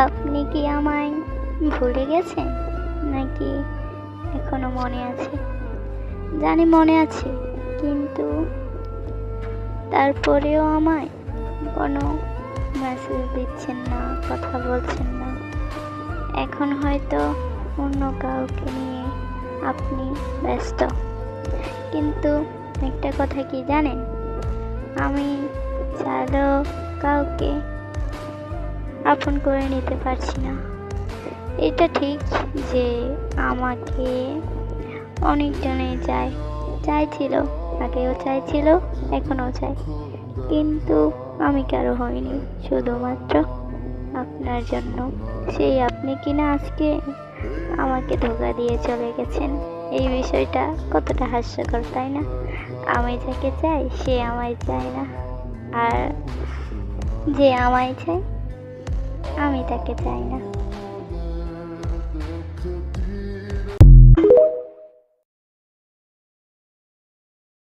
আপনি কি আমায় ভুলে গেছেন, নাকি এখনো মনে আছে? জানি মনে আছে, কিন্তু তারপরেও আমায় কোনো মেসেজ দিচ্ছেন না, কথা বলছেন না। এখন হয়তো অন্য কাউকে নিয়ে আপনি ব্যস্ত, কিন্তু একটা কথা কি জানেন, আমি চাইলেও কাউকে আপন করে নিতে পারছি না। এটা ঠিক যে আমাকে অনেকজনে চাইছিল, আগেও চাইছিল, এখনও চাই, কিন্তু আমি কারো হইনি, শুধুমাত্র আপনার জন্য। সেই আপনি কিনা আজকে আমাকে ধোঁকা দিয়ে চলে গেছেন। এই বিষয়টা কতটা হাস্যকর, তাই না? আমি যাকে চাই সে আমায় চায় না, আর যে আমায় চায় আমি তাকে চাই না।